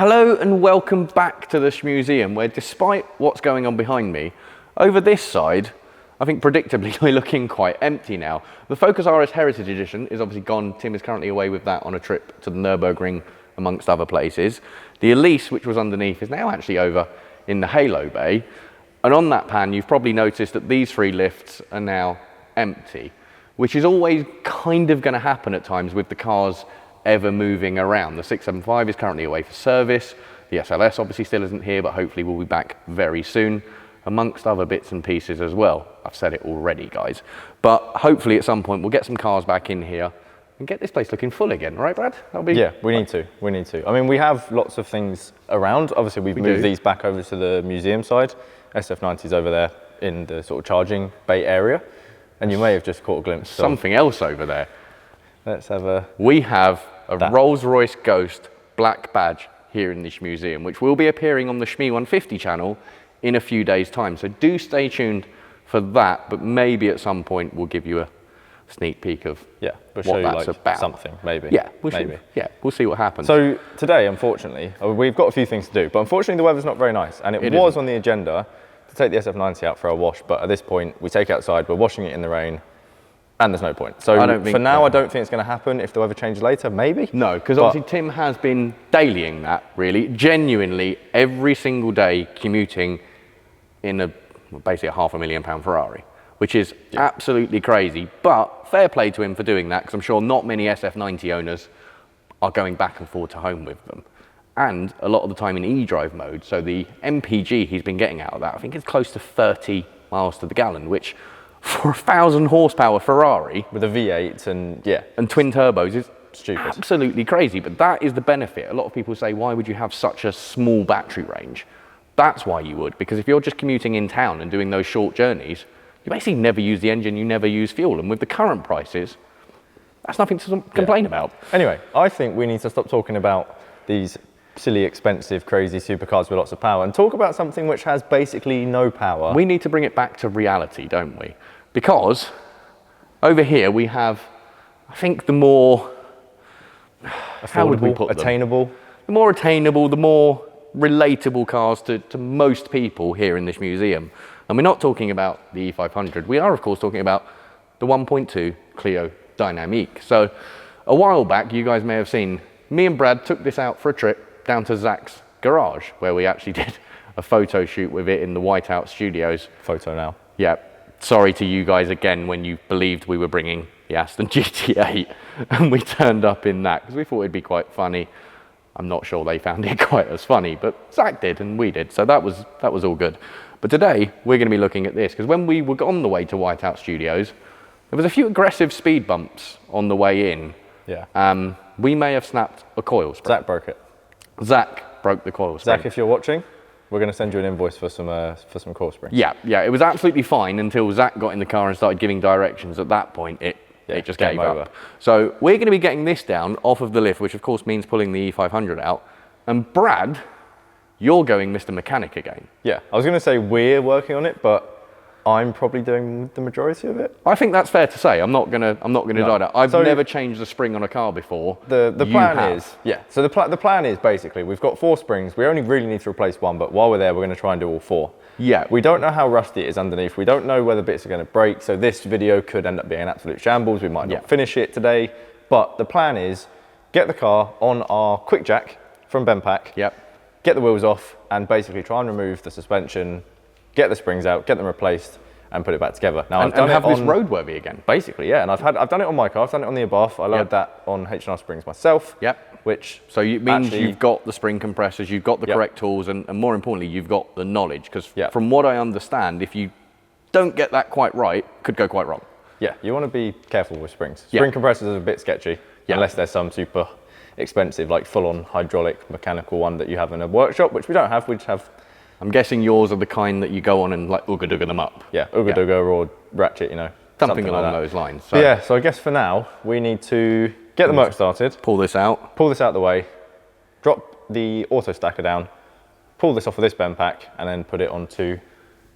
Hello and welcome back to the Shmuseum, where despite what's going on behind me, over this side, I think predictably we're looking quite empty now. The Focus RS Heritage Edition is obviously gone. Tim is currently away with that on a trip to the Nürburgring, amongst other places. The Elise, which was underneath, is now actually over in the Halo Bay. And on that pan, you've probably noticed that these three lifts are now empty, which is always kind of going to happen at times with the cars ever moving around. The 675 is currently away for service. The SLS obviously still isn't here, but hopefully we'll be back very soon, amongst other bits and pieces as well. I've said it already, guys. But hopefully at some point we'll get some cars back in here and get this place looking full again, right, Brad? That'll be... Yeah, we need to. I mean, we have lots of things around. Obviously, we've moved these back over to the museum side. SF90's over there in the sort of charging bay area. And you may have just caught a glimpse of something else over there. Let's have a... We have a Rolls-Royce Ghost black badge here in the Shmuseum, which will be appearing on the Shmee 150 channel in a few days' time. So do stay tuned for that, but maybe at some point we'll give you a sneak peek of we'll show what you that's like about. Something, maybe. Yeah, we'll see what happens. So today, unfortunately, we've got a few things to do, but unfortunately the weather's not very nice, and it was on the agenda to take the SF90 out for a wash, but at this point we take it outside, we're washing it in the rain, and there's no point. So for now, I don't think it's going to happen. If the weather changes later, maybe. No, because obviously Tim has been dailying that, really, genuinely every single day commuting in basically a £500,000 Ferrari, which is absolutely crazy. But fair play to him for doing that, because I'm sure not many SF90 owners are going back and forth to home with them. And a lot of the time in e-drive mode, so the MPG he's been getting out of that, I think it's close to 30 miles to the gallon, which for a 1,000 horsepower Ferrari with a V8 and twin turbos is stupid, absolutely crazy. But that is the benefit. A lot of people say, why would you have such a small battery range? That's why you would, because if you're just commuting in town and doing those short journeys, you basically never use the engine, you never use fuel. And with the current prices, that's nothing to complain about. Anyway, I think we need to stop talking about these silly, expensive, crazy supercars with lots of power and talk about something which has basically no power. We need to bring it back to reality, don't we? Because over here we have, I think, the more affordable, attainable. The more attainable, the more relatable cars to most people here in this museum. And we're not talking about the E500. We are, of course, talking about the 1.2 Clio Dynamique. So a while back, you guys may have seen, me and Brad took this out for a trip down to Zach's garage, where we actually did a photo shoot with it in the Whiteout Studios. Photo now. Yeah. Sorry to you guys again when you believed we were bringing the Aston GT8 and we turned up in that because we thought it'd be quite funny. I'm not sure they found it quite as funny, but Zach did and we did, so that was all good. But today we're going to be looking at this because when we were on the way to Whiteout Studios, there was a few aggressive speed bumps on the way in. Yeah. We may have snapped a coil spring. Zach broke it. Zach broke the coil spring. Zach, if you're watching, we're going to send you an invoice for some coil springs. Yeah, it was absolutely fine until Zach got in the car and started giving directions. At that point, it just gave up. So we're going to be getting this down off of the lift, which of course means pulling the E500 out. And Brad, you're going Mr. Mechanic again. Yeah, I was going to say we're working on it, but I'm probably doing the majority of it. I think that's fair to say. I'm not gonna deny that. I've never changed a spring on a car before. The plan is So the plan is basically we've got 4 springs. We only really need to replace 1, but while we're there, we're going to try and do all 4. Yeah. We don't know how rusty it is underneath. We don't know whether bits are going to break. So this video could end up being an absolute shambles. We might not finish it today. But the plan is get the car on our QuickJack from BendPak. Yep. Get the wheels off and basically try and remove the suspension. Get the springs out, get them replaced, and put it back together. Now and have this roadworthy again. Basically, yeah. And I've done it on my car. I've done it on the Abarth. I loaded that on H&R springs myself. Yep. Which it means you've got the spring compressors, you've got the correct tools, and more importantly, you've got the knowledge. Because from what I understand, if you don't get that quite right, it could go quite wrong. Yeah. You want to be careful with springs. Spring compressors are a bit sketchy, unless there's some super expensive, like full-on hydraulic mechanical one that you have in a workshop, which we don't have. We just have. I'm guessing yours are the kind that you go on and like ooga-dooga them up. Yeah, ooga-dooga or ratchet, something along those lines. So. So I guess for now, we need to get the Merc started. Pull this out. Pull this out of the way. Drop the auto stacker down. Pull this off of this BendPak and then put it onto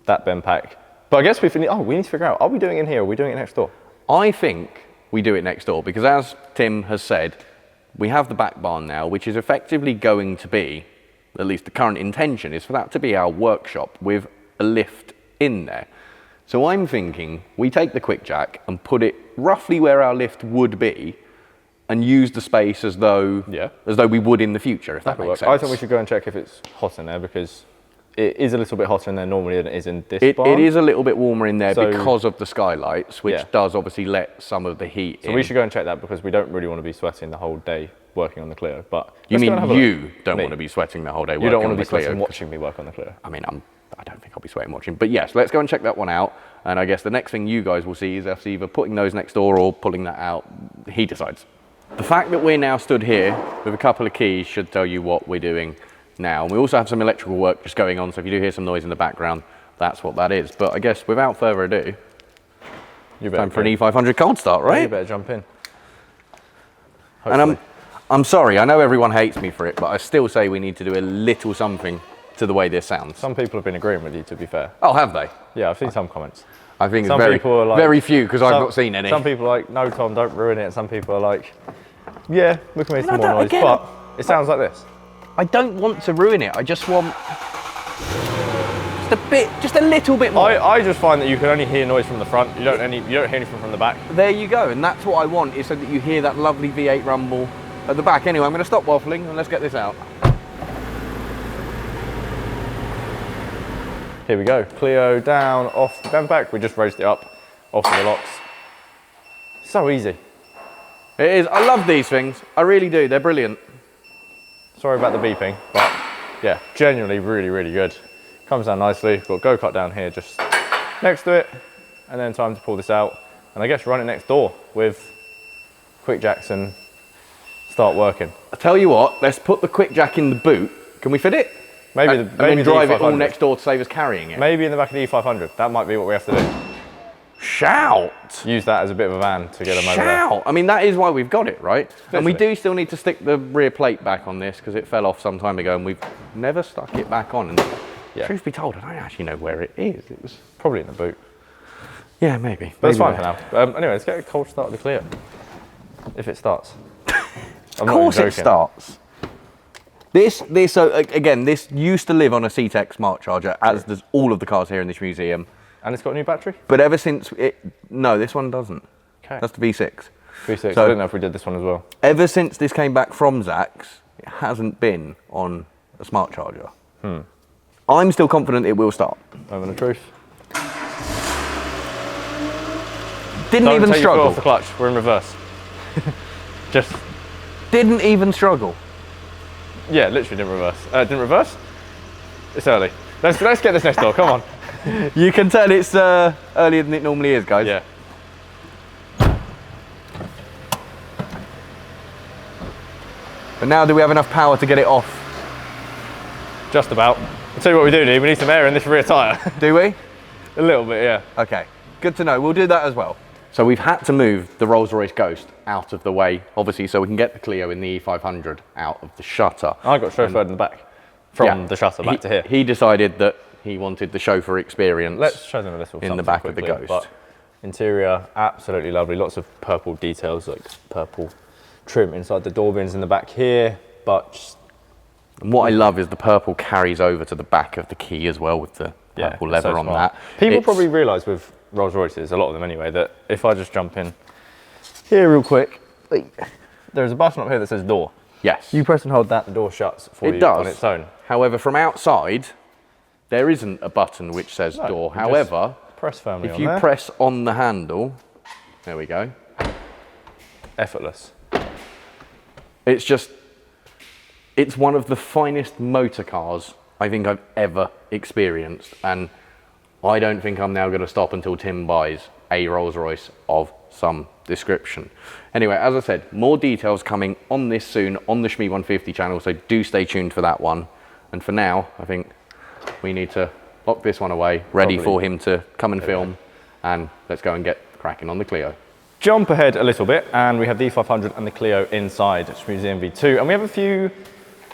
that BendPak. But I guess we need to figure out, are we doing it in here or are we doing it next door? I think we do it next door because as Tim has said, we have the back barn now, which is effectively going to be at least the current intention, is for that to be our workshop with a lift in there. So I'm thinking we take the QuickJack and put it roughly where our lift would be, and use the space as though we would in the future, if that makes sense. I think we should go and check if it's hot in there, because it is a little bit hotter in there normally than it is in this barn. It is a little bit warmer in there because of the skylights, which does obviously let some of the heat in. So we should go and check that, because we don't really want to be sweating the whole day working on the Clio. But you mean you don't want to be sweating the whole day working on the Clio? You don't want to be sweating watching me work on the Clio. I mean, I don't think I'll be sweating watching. But yes, let's go and check that one out. And I guess the next thing you guys will see is us either putting those next door or pulling that out. He decides. The fact that we're now stood here with a couple of keys should tell you what we're doing now. And we also have some electrical work just going on, so if you do hear some noise in the background, that's what that is. But I guess without further ado, time for an E500 cold start, right? You better jump in. Hopefully. And I'm sorry, I know everyone hates me for it, but I still say we need to do a little something to the way this sounds. Some people have been agreeing with you, to be fair. Oh, have they? Yeah, I've seen some comments. I think it's very few, because I've not seen any. Some people are like, no, Tom, don't ruin it. And some people are like, yeah, we can make some more noise, but it sounds like this. I don't want to ruin it. I just want just a little bit more. I just find that you can only hear noise from the front. You don't hear anything from the back. There you go, and that's what I want, is so that you hear that lovely V8 rumble at the back. Anyway, I'm going to stop waffling and let's get this out. Here we go, Clio down off the BendPak. We just raised it up off the locks. So easy. It is. I love these things. I really do. They're brilliant. Sorry about the beeping, but yeah, genuinely really, really good. Comes down nicely. Got go-kart down here just next to it, and then time to pull this out. And I guess run it next door with QuickJacks and start working. I tell you what, let's put the QuickJack in the boot. Can we fit it? Maybe then drive it all next door to save us carrying it. Maybe in the back of the E500. That might be what we have to do. Shout! Use that as a bit of a van to get them over there. Shout! I mean, that is why we've got it, right? Literally. And we do still need to stick the rear plate back on this because it fell off some time ago and we've never stuck it back on. And truth be told, I don't actually know where it is. It was probably in the boot. Yeah, maybe. But it's fine for now. Anyway, let's get a cold start of the Clio. If it starts. Of course it starts. So again, this used to live on a CTEC smart charger, as does all of the cars here in this museum. And it's got a new battery? But ever since no, this one doesn't. Okay. That's the V6. V6, so, I don't know if we did this one as well. Ever since this came back from Zach's, it hasn't been on a smart charger. I'm still confident it will start. Moment of truth. Didn't even struggle. Don't take your foot off the clutch, we're in reverse. Just. Didn't even struggle. Yeah, literally didn't reverse. Didn't reverse? It's early. Let's get this next door, come on. You can tell it's earlier than it normally is, guys. Yeah. But now do we have enough power to get it off? Just about. I'll tell you what we do need. We need some air in this rear tyre. Do we? A little bit, yeah. Okay, good to know. We'll do that as well. So we've had to move the Rolls-Royce Ghost out of the way, obviously, so we can get the Clio in the E500 out of the shutter. I got chauffeured in the back from the shutter back to here. He decided that he wanted the chauffeur experience. Let's show them a little in the back quickly, of the Ghost. But interior, absolutely lovely. Lots of purple details, like purple trim inside the door bins in the back here. But just, and what I love is the purple carries over to the back of the key as well with the purple leather on that. People probably realise with Rolls-Royces, a lot of them anyway, that if I just jump in here real quick, there's a button up here that says door. Yes. You press and hold that, the door shuts for you on its own. However, from outside, there isn't a button which says door. However, press firmly if you press on the handle, there we go. Effortless. It's one of the finest motor cars I think I've ever experienced. And I don't think I'm now going to stop until Tim buys a Rolls-Royce of some description. Anyway, as I said, more details coming on this soon on the Shmuseum 150 channel, so do stay tuned for that one. And for now, I think we need to lock this one away, ready for him to come and film, and let's go and get cracking on the Clio. Jump ahead a little bit, and we have the E500 and the Clio inside Shmuseum V2, and we have a few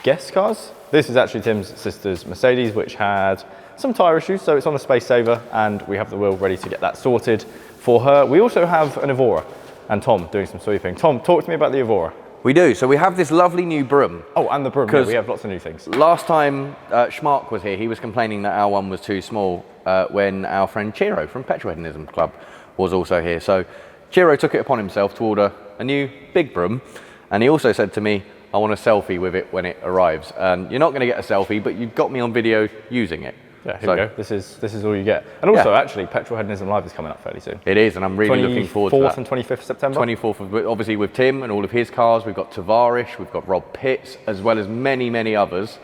guest cars. This is actually Tim's sister's Mercedes, which had some tyre issues, so it's on a space saver, and we have the wheel ready to get that sorted for her. We also have an Evora, and Tom doing some sweeping. Tom, talk to me about the Evora. We do. So we have this lovely new broom. Oh, and the broom. Yeah, we have lots of new things. Last time Schmark was here, he was complaining that our one was too small when our friend Chiro from Petrol Hedonism Club was also here. So Chiro took it upon himself to order a new big broom, and he also said to me, I want a selfie with it when it arrives. And you're not going to get a selfie, but you've got me on video using it. Yeah, here we go. This is all you get. And also, actually, Petrol Hedonism Live is coming up fairly soon. It is, and I'm really looking forward to that. 24th and 25th September? 24th, obviously with Tim and all of his cars. We've got Tavarish, we've got Rob Pitts, as well as many, many others.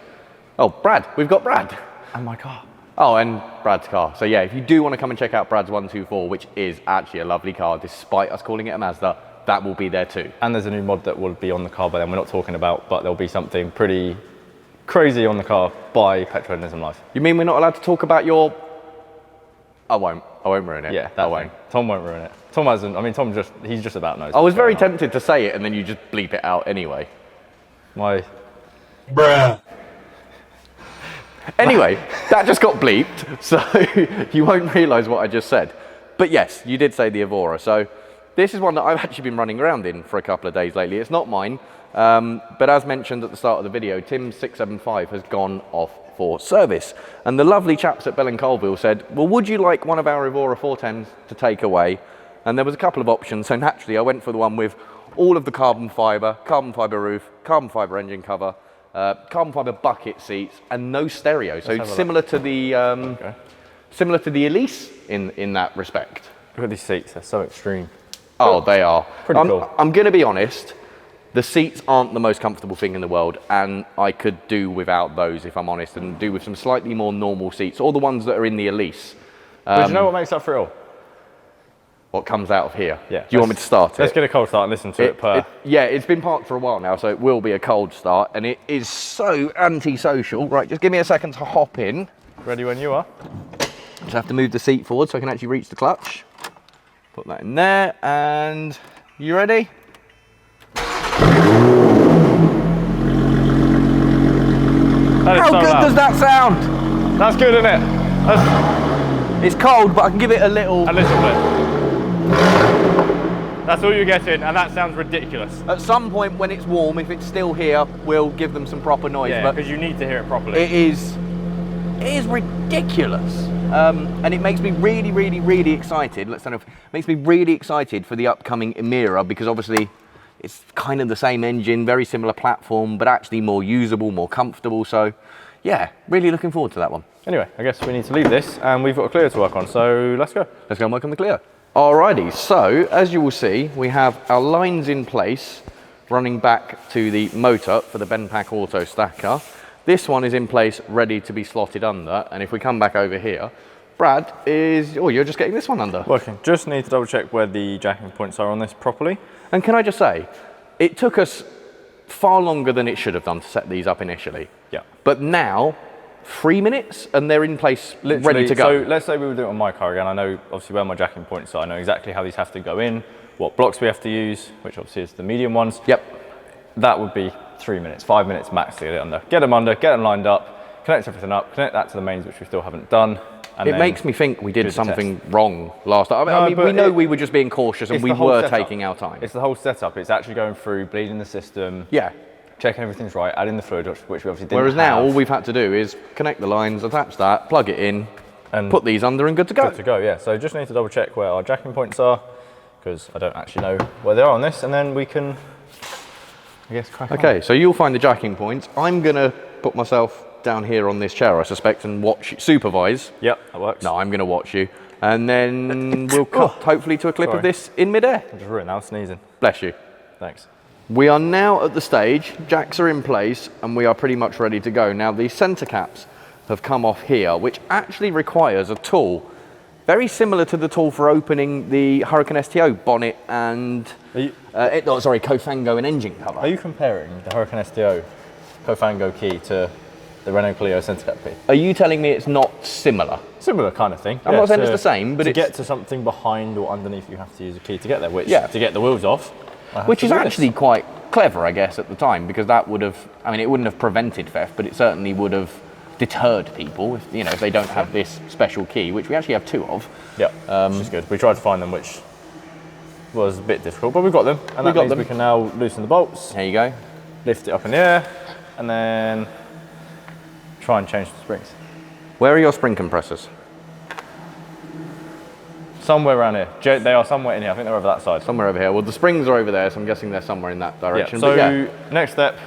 Oh, Brad, we've got Brad. And my car. Oh, and Brad's car. So yeah, if you do want to come and check out Brad's 124, which is actually a lovely car, despite us calling it a Mazda, that will be there too. And there's a new mod that will be on the car by then we're not talking about, but there'll be something pretty crazy on the car by Petrol Hedonism Live. You mean we're not allowed to talk about your... I won't ruin it. Yeah, that won't. Tom won't ruin it. Tom hasn't, I mean, he's just about knows. I was very tempted to say it and then you just bleep it out anyway. My... Bruh. Anyway, that just got bleeped, so you won't realise what I just said. But yes, you did say the Evora. So this is one that I've actually been running around in for a couple of days lately. It's not mine, but as mentioned at the start of the video, Tim's 675 has gone off for service. And the lovely chaps at Bell & Colville said, well, would you like one of our Evora 410s to take away? And there was a couple of options, so naturally I went for the one with all of the carbon fibre roof, carbon fibre engine cover, carbon fibre bucket seats, and no stereo. So similar to the similar to the Elise in that respect. Look at these seats, they're so extreme. Oh, they are. Pretty cool. I'm going to be honest, the seats aren't the most comfortable thing in the world, and I could do without those if I'm honest, and do with some slightly more normal seats, or the ones that are in the Elise. But do you know what makes that thrill? What comes out of here? Yeah. Do you want me to start it? Let's get a cold start and listen to it yeah, it's been parked for a while now, so it will be a cold start, and it is so antisocial. Right, just give me a second to hop in. Ready when you are. Just have to move the seat forward so I can actually reach the clutch. Put that in there, and you ready? How good does that sound? That's good, isn't it? It's cold, but I can give it a little bit. That's all you're getting, and that sounds ridiculous. At some point when it's warm, if it's still here, we'll give them some proper noise. Yeah, because you need to hear it properly. It is ridiculous. And it makes me really, really, really excited. Makes me really excited for the upcoming Emira, because obviously it's kind of the same engine, very similar platform, but actually more usable, more comfortable. So yeah, really looking forward to that one. Anyway, I guess we need to leave this, and we've got a Clio to work on, so let's go. Let's go and work on the Clio. Alrighty, so as you will see, we have our lines in place running back to the motor for the BendPak Auto Stacker. This one is in place, ready to be slotted under, and if we come back over here, Brad is, oh, you're just getting this one under. Working. Just need to double check where the jacking points are on this properly. And can I just say, it took us far longer than it should have done to set these up initially. Yeah. But now, 3 minutes and they're in place, ready to go. So let's say we would do it on my car again. I know obviously where my jacking points are. I know exactly how these have to go in, what blocks we have to use, which obviously is the medium ones. Yep. That would be 3 minutes, 5 minutes max to get it under. Get them under, get them lined up, connect everything up, connect that to the mains, which we still haven't done. And it makes me think we did something wrong last time. I mean, we know we were just being cautious and we were taking our time. It's the whole setup. It's actually going through, bleeding the system. Yeah. Checking everything's right, adding the fluid, which we obviously didn't Whereas now, all we've had to do is connect the lines, attach that, plug it in, and put these under and good to go. Good to go, yeah. So just need to double check where our jacking points are, because I don't actually know where they are on this, and then we can, I guess, crack on. Okay, so you'll find the jacking points. I'm going to put myself down here on this chair, I suspect, and supervise. Yep, that works. No, I'm going to watch you. And then we'll cut, hopefully, to a clip of this in midair. I just ruined now, sneezing. Bless you. Thanks. We are now at the stage, jacks are in place, and we are pretty much ready to go. Now, the centre caps have come off here, which actually requires a tool very similar to the tool for opening the Hurricane STO bonnet and, Cofango and engine cover. Are you comparing the Hurricane STO Cofango key to the Renault Clio centre cap key? Are you telling me it's not similar? Similar kind of thing. I'm not saying it's the same, but to get to something behind or underneath, you have to use a key to get there, which, to get the wheels off, which is actually quite clever, I guess, at the time, because that would have, I mean, it wouldn't have prevented theft, but it certainly would have deterred people if, you know, if they don't have this special key, which we actually have two of. Yeah, which is good. We tried to find them, which was a bit difficult, but we've got them. And that means we can now loosen the bolts. Here you go. Lift it up in the air, and then try and change the springs. Where are your spring compressors? Somewhere around here. They are somewhere in here. I think they're over that side. Somewhere over here. Well, the springs are over there, so I'm guessing they're somewhere in that direction. Yeah, so next step,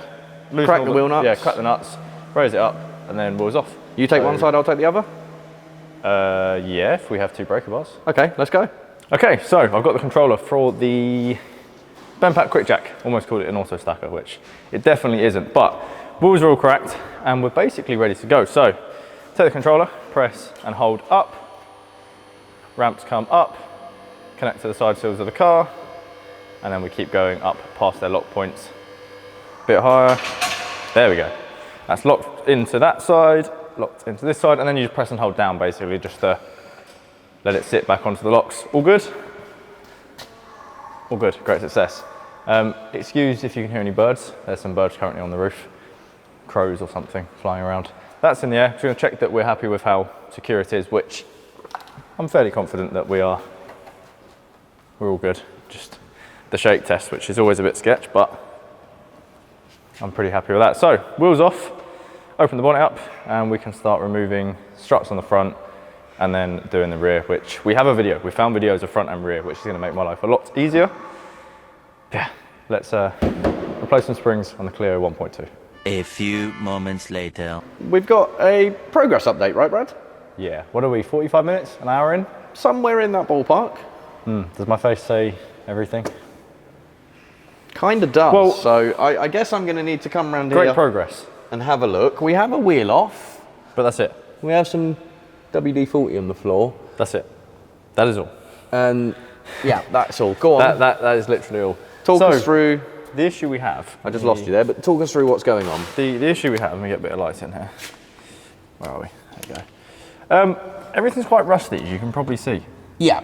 loosen crack the wheel nuts. Yeah, crack the nuts, raise it up, and then wheels off. You take one side, I'll take the other? Yeah, if we have 2 breaker bars. Okay, let's go. Okay, so I've got the controller for the BendPak QuickJack. Almost called it an auto stacker, which it definitely isn't, but wheels are all cracked and we're basically ready to go. So take the controller, press and hold up, ramps come up, connect to the side sills of the car, and then we keep going up past their lock points. A bit higher, there we go. That's locked into that side, locked into this side, and then you just press and hold down basically just to let it sit back onto the locks. All good? All good, great success. Excuse if you can hear any birds. There's some birds currently on the roof. Crows or something flying around. That's in the air. Just gonna check that we're happy with how secure it is, which I'm fairly confident that we are. We're all good. Just the shake test, which is always a bit sketch, but I'm pretty happy with that. So, wheels off, open the bonnet up, and we can start removing struts on the front, and then doing the rear, which we have a video. We found videos of front and rear, which is gonna make my life a lot easier. Yeah, let's replace some springs on the Clio 1.2. A few moments later. We've got a progress update, right, Brad? Yeah, what are we, 45 minutes, an hour in? Somewhere in that ballpark. Does my face say everything? Kind of does. Well, so I guess I'm gonna need to come around here great progress. and have a look. We have a wheel off. But that's it. We have some WD-40 on the floor. That's it. That is all. And yeah, that's all. Go on. That is literally all. Talk us through. The issue we have. I just lost you there, but talk us through what's going on. The issue we have, let me get a bit of light in here. Where are we? There you go. Everything's quite rusty, as you can probably see. Yeah.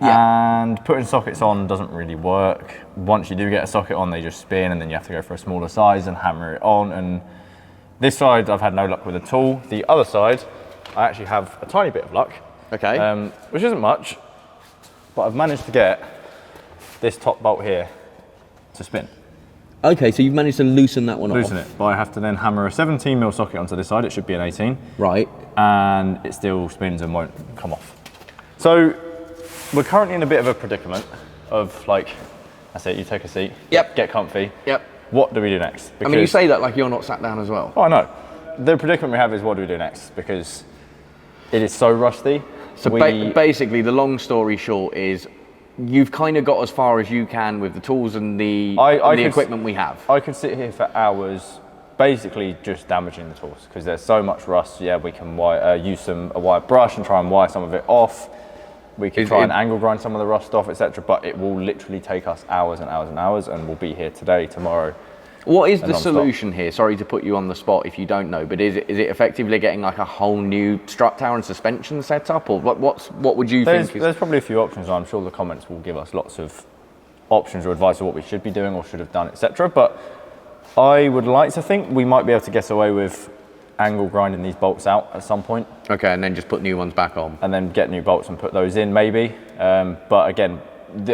And putting sockets on doesn't really work. Once you do get a socket on, they just spin, and then you have to go for a smaller size and hammer it on. And this side, I've had no luck with at all. The other side, I actually have a tiny bit of luck. Okay. Which isn't much, but I've managed to get this top bolt here to spin. Okay, so you've managed to loosen that one off. Loosen it, but I have to then hammer a 17mm socket onto this side. It should be an 18. Right. And it still spins and won't come off. So we're currently in a bit of a predicament of like, that's it, you take a seat, get comfy. Yep. What do we do next? I mean, you say that like you're not sat down as well. Oh, I know. The predicament we have is what do we do next? Because it is so rusty. So basically, the long story short is you've kind of got as far as you can with the tools and the equipment we have. I could sit here for hours basically just damaging the tools because there's so much rust. Yeah, we can use a wire brush and try and wire some of it off. We can try and angle grind some of the rust off, etc. But it will literally take us hours and hours and hours, and we'll be here today, tomorrow. What is the solution here? Sorry to put you on the spot if you don't know, but is it effectively getting like a whole new strut tower and suspension setup, or what would you think? There's probably a few options. I'm sure the comments will give us lots of options or advice of what we should be doing or should have done, etc. But I would like to think we might be able to get away with angle grinding these bolts out at some point. Okay, and then just put new ones back on. And then get new bolts and put those in maybe. But again,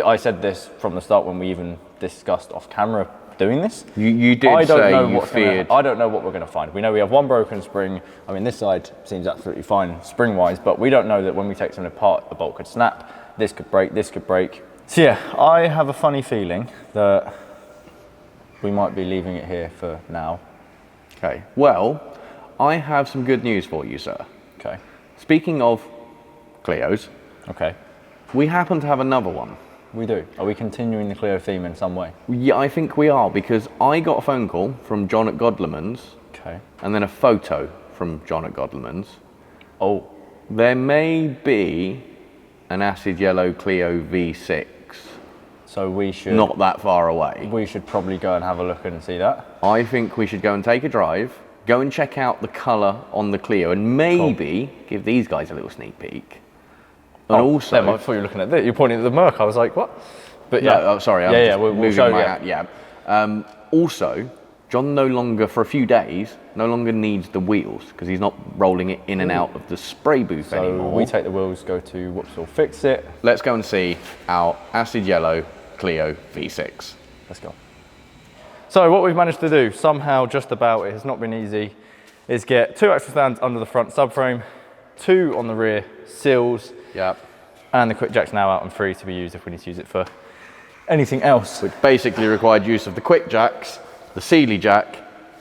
I said this from the start when we even discussed off camera doing this. You did say you feared. I don't know what we're going to find. We know we have one broken spring. I mean, this side seems absolutely fine spring-wise, but we don't know that when we take something apart, the bolt could snap, this could break, this could break. So yeah, I have a funny feeling that we might be leaving it here for now. Okay, well, I have some good news for you, sir. Okay. Speaking of Clios, okay, we happen to have another one. We do. Are we continuing the Clio theme in some way? Yeah, I think we are, because I got a phone call from John at Godleman's. Okay. And then a photo from John at Godleman's. Oh. There may be an acid yellow Clio V6. So we should... Not that far away. We should probably go and have a look and see that. I think we should go and take a drive, go and check out the colour on the Clio, and maybe give these guys a little sneak peek. And also, I thought you were looking at this. You're pointing at the Merc. I was like, what? But yeah. No, sorry. We'll show you. Yeah. Also, John no longer, for a few days, no longer needs the wheels because he's not rolling it in and out of the spray booth anymore. So we take the wheels, go to Whoopsall, fix it. Let's go and see our acid yellow Clio V6. Let's go. So what we've managed to do, somehow just about, it has not been easy, is get 2 extra stands under the front subframe, 2 on the rear sills, and the QuickJack's now out and free to be used if we need to use it for anything else. Which basically required use of the QuickJacks, the Sealy jack,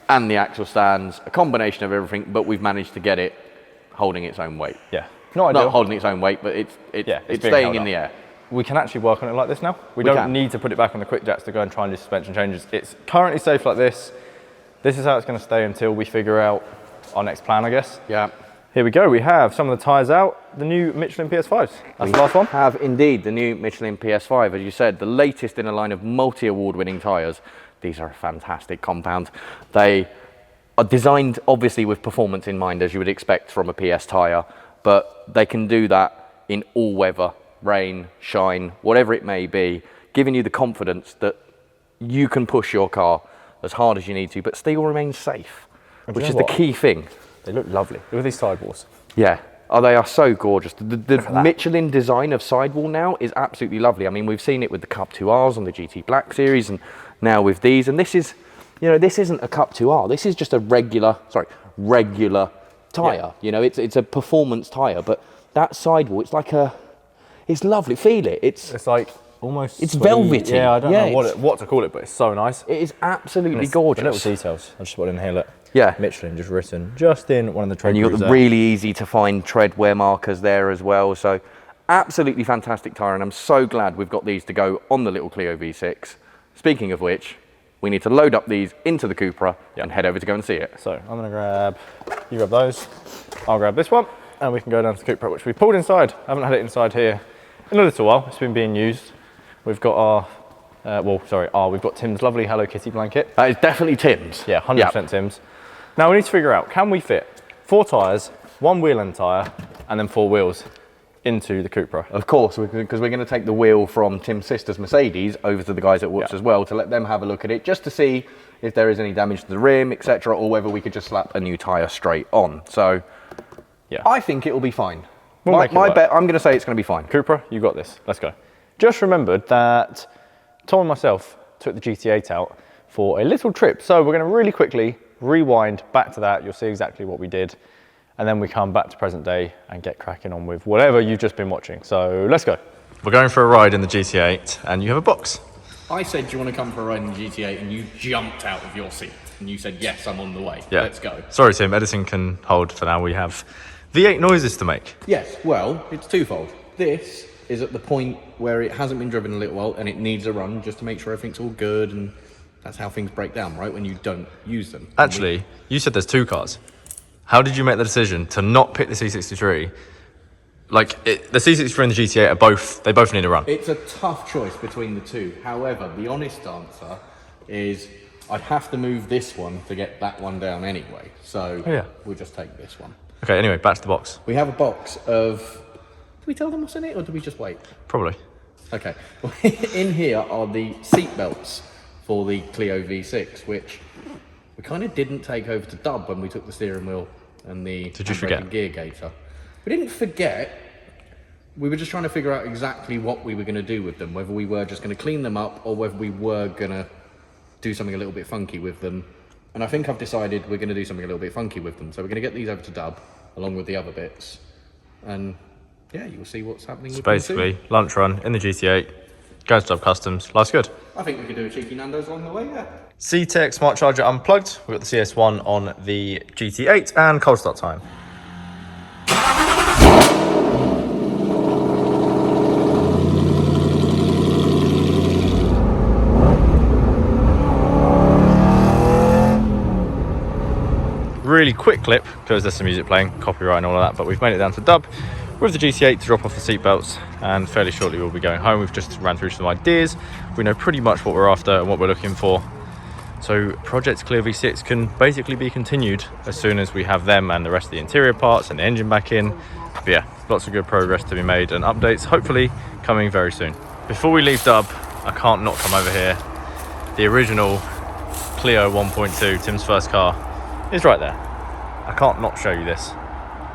and the axle stands, a combination of everything, but we've managed to get it holding its own weight. Yeah, not holding its own weight, but it's staying in the air. We can actually work on it like this now. We don't need to put it back on the QuickJacks to go and try and do suspension changes. It's currently safe like this. This is how it's going to stay until we figure out our next plan, I guess. Yeah. Here we go. We have some of the tyres out, the new Michelin PS5s. That's the last one. Have indeed the new Michelin PS5, as you said, the latest in a line of multi-award winning tyres. These are a fantastic compound. They are designed obviously with performance in mind, as you would expect from a PS tyre, but they can do that in all weather, rain, shine, whatever it may be, giving you the confidence that you can push your car as hard as you need to, but still remain safe, which is the key thing. They look lovely. Look at these sidewalls. Yeah. Oh, they are so gorgeous. The Michelin design of sidewall now is absolutely lovely. I mean, we've seen it with the Cup 2Rs on the GT Black series, and now with these. And this is, you know, this isn't a Cup 2R. This is just a regular tyre. Yeah. You know, it's a performance tyre, but that sidewall, it's like it's lovely. Feel it. It's like almost. It's velvety. Yeah, I don't know what to call it, but it's so nice. It is absolutely gorgeous. The little details. I just put in here. Look. Yeah. Michelin just written just in one of the tread. And you've got the really easy to find tread wear markers there as well. So absolutely fantastic tyre, and I'm so glad we've got these to go on the little Clio V6. Speaking of which, we need to load up these into the Cupra and head over to go and see it. So I'm going to you grab those, I'll grab this one, and we can go down to the Cupra, which we pulled inside. I haven't had it inside here in a little while. It's been being used. We've got our, we've got Tim's lovely Hello Kitty blanket. That is definitely Tim's. Yeah, 100% Tim's. Now we need to figure out, can we fit 4 tyres, 1 wheel end tyre, and then 4 wheels into the Cupra? Of course, because we're going to take the wheel from Tim's sister's Mercedes over to the guys at Whoops as well to let them have a look at it, just to see if there is any damage to the rim, etc., or whether we could just slap a new tyre straight on. So, yeah, I think it will be fine. My bet, I'm going to say it's going to be fine. Cupra, you got this. Let's go. Just remembered that Tom and myself took the GT8 out for a little trip, so we're going to really quickly rewind back to that. You'll see exactly what we did, and then we come back to present day and get cracking on with whatever you've just been watching. So let's go. We're going for a ride in the GT8 and you have a box. I said, do you want to come for a ride in the GT8, and you jumped out of your seat and you said, yes, I'm on the way. Yeah. Let's go. Sorry Tim, editing can hold for now. We have V8 noises to make. Yes, well, it's twofold. This is at the point where it hasn't been driven in a little while and it needs a run just to make sure everything's all good, and that's how things break down, right? When you don't use them. Actually, you said there's 2 cars. How did you make the decision to not pick the C63? Like, the C63 and the GT8 they both need a run. It's a tough choice between the two. However, the honest answer is I'd have to move this one to get that one down anyway. So we'll just take this one. Okay, anyway, back to the box. We have a box of, do we tell them what's in it or do we just wait? Probably. Okay, in here are the seat belts for the Clio V6, which we kind of didn't take over to Dub when we took the steering wheel and the gear gator. We didn't forget. We were just trying to figure out exactly what we were going to do with them, whether we were just going to clean them up or whether we were going to do something a little bit funky with them. And I think I've decided we're going to do something a little bit funky with them. So we're going to get these over to Dub along with the other bits. And yeah, you'll see what's happening with them too. Basically, lunch run in the GT8, goes to Dub Customs, life's good. I think we could do a cheeky Nando's along the way, yeah. C-Tech Smart Charger unplugged. We've got the CS1 on the GT8 and cold start time. Really quick clip because there's some music playing, copyright and all of that, but we've made it down to Dub with the GT8 to drop off the seatbelts, and fairly shortly we'll be going home. We've just ran through some ideas. We know pretty much what we're after and what we're looking for. So Project Clio V6 can basically be continued as soon as we have them and the rest of the interior parts and the engine back in. But yeah, lots of good progress to be made and updates hopefully coming very soon. Before we leave Dub, I can't not come over here. The original Clio 1.2, Tim's first car, is right there. I can't not show you this.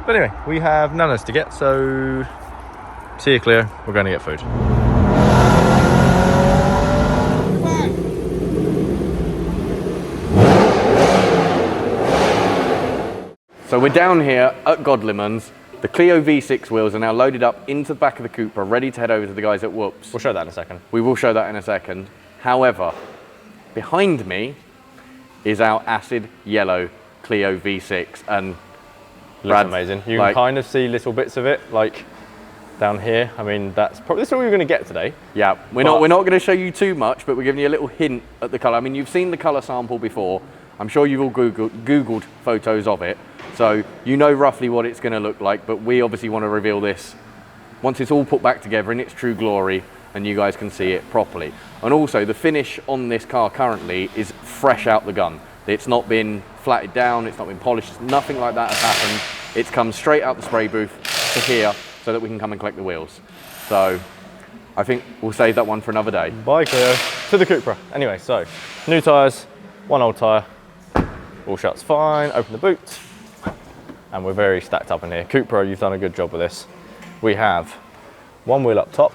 But anyway, we have nanos to get, so see you Clio, we're going to get food. So we're down here at Godliman's. The Clio V6 wheels are now loaded up into the back of the Cupra, ready to head over to the guys at Whoops. We'll show that in a second. We will show that in a second. However, behind me is our acid yellow Clio V6, and looks amazing. You can kind of see little bits of it, like down here. I mean, that's all you're going to get today. Yeah, we're not going to show you too much, but we're giving you a little hint at the colour. I mean, you've seen the colour sample before. I'm sure you've all Googled photos of it, so you know roughly what it's going to look like, but we obviously want to reveal this once it's all put back together in its true glory and you guys can see it properly. And also, the finish on this car currently is fresh out the gun. It's not been flatted down, it's not been polished, nothing like that has happened. It's come straight out the spray booth to here so that we can come and collect the wheels. So I think we'll save that one for another day. Bye Clio, to the Cupra. Anyway, so new tyres, one old tyre, all shuts fine, open the boot, and we're very stacked up in here. Cupra, you've done a good job with this. We have one wheel up top,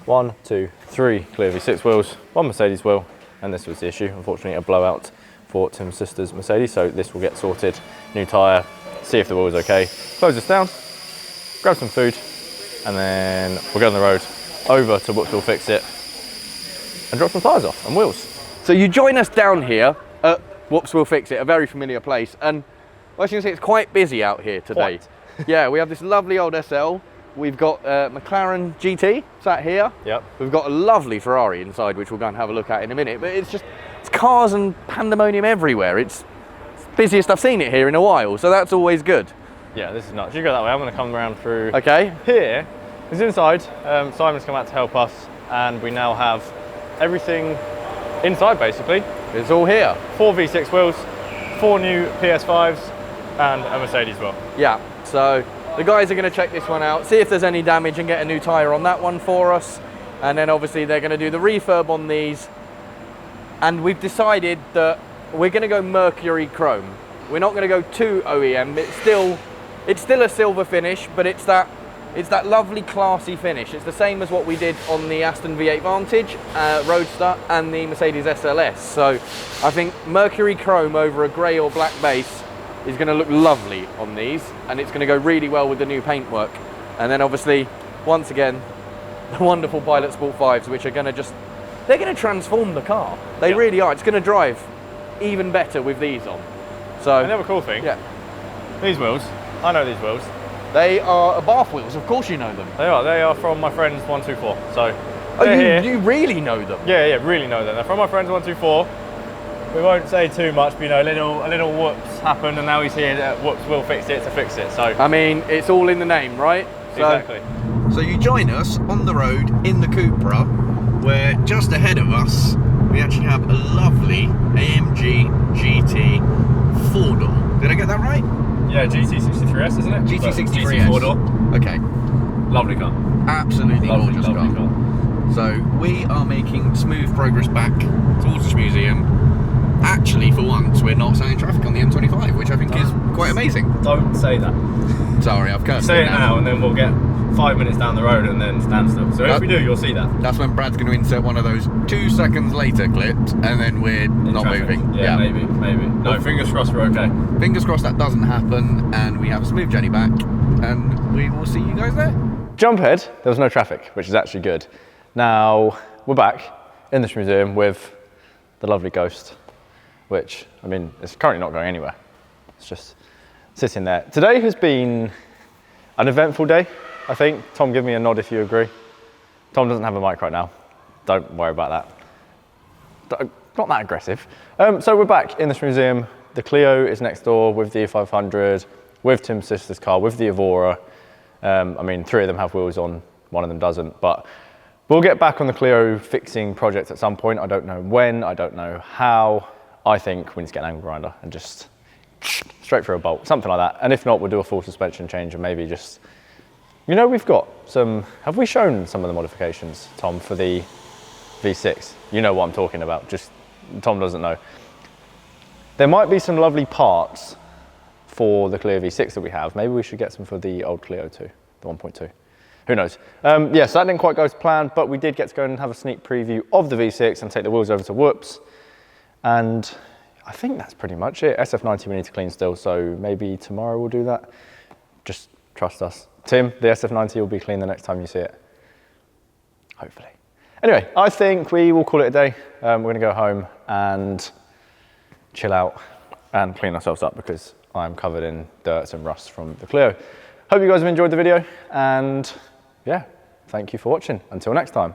1, 2, 3 Clio V6 wheels, one Mercedes wheel, and this was the issue, unfortunately a blowout for Tim's sister's Mercedes, so this will get sorted. New tyre, see if the wheel is okay, close this down, grab some food, and then we'll go on the road over to Whoops Will Fix It and drop some tyres off and wheels. So you join us down here at Whoops Will Fix It, a very familiar place, and I was going to say it's quite busy out here today. Yeah, we have this lovely old SL. We've got McLaren GT sat here. Yep. We've got a lovely Ferrari inside, which we'll go and have a look at in a minute. But it's cars and pandemonium everywhere. It's busiest I've seen it here in a while, so that's always good. Yeah, this is nuts. You go that way. I'm going to come around through. Okay. Here is inside. Simon's come out to help us, and we now have everything inside basically. It's all here. 4 V6 wheels, 4 new PS5s, and a Mercedes wheel. Yeah. So the guys are going to check this one out, see if there's any damage and get a new tyre on that one for us. And then obviously they're going to do the refurb on these. And we've decided that we're going to go Mercury Chrome. We're not going to go too OEM. It's still a silver finish, but it's that lovely classy finish. It's the same as what we did on the Aston V8 Vantage, Roadster, and the Mercedes SLS. So I think Mercury Chrome over a grey or black base is going to look lovely on these, and it's going to go really well with the new paintwork. And then obviously, once again, the wonderful Pilot Sport 5s, which are going to they're going to transform the car. They really are. It's going to drive even better with these on. So another cool thing. Yeah. These wheels, I know these wheels. They are Bath wheels, of course you know them. They are from my friends 124. So you really know them? Yeah, really know them. They're from my friends 124. We won't say too much, but you know, a little whoops happened, and now he's here. Whoops will fix it to fix it. So I mean, it's all in the name, right? Exactly. So you join us on the road in the Cupra, where just ahead of us we actually have a lovely AMG GT 4-door. Did I get that right? Yeah, GT63S, isn't it? GT63S. GT 4-door. Okay. Lovely car. Absolutely gorgeous lovely car. So we are making smooth progress back towards the Shmuseum. Actually, for once, we're not sat in traffic on the M25, which I think is quite amazing. Don't say that. Sorry, I've cursed. Say it now, and then we'll get 5 minutes down the road and then standstill. So if we do, you'll see that. That's when Brad's going to insert one of those 2 seconds later clips, and then we're not moving. Yeah, maybe. No, fingers crossed we're okay. Fingers crossed that doesn't happen, and we have a smooth journey back, and we will see you guys there. Jump ahead, there was no traffic, which is actually good. Now, we're back in the Shmuseum with the lovely Ghost, which, I mean, it's currently not going anywhere. It's just sitting there. Today has been an eventful day, I think. Tom, give me a nod if you agree. Tom doesn't have a mic right now. Don't worry about that. Not that aggressive. So we're back in the Shmuseum. The Clio is next door with the E500, with Tim's sister's car, with the Evora. I mean, 3 of them have wheels on, 1 of them doesn't, but we'll get back on the Clio fixing project at some point. I don't know when, I don't know how. I think we need to get an angle grinder and just straight through a bolt, something like that. And if not, we'll do a full suspension change and maybe just, you know, we've got some, have we shown some of the modifications, Tom, for the V6? You know what I'm talking about, just Tom doesn't know. There might be some lovely parts for the Clio V6 that we have. Maybe we should get some for the old Clio too, the 1.2. Who knows? Yeah, so that didn't quite go as planned, but we did get to go and have a sneak preview of the V6 and take the wheels over to Whoops. And I think that's pretty much it. SF90 we need to clean still, so maybe tomorrow we'll do that. Just trust us. Tim, the SF90 will be clean the next time you see it. Hopefully. Anyway, I think we will call it a day. We're gonna go home and chill out and clean ourselves up because I'm covered in dirt and rust from the Clio. Hope you guys have enjoyed the video, and yeah, thank you for watching. Until next time.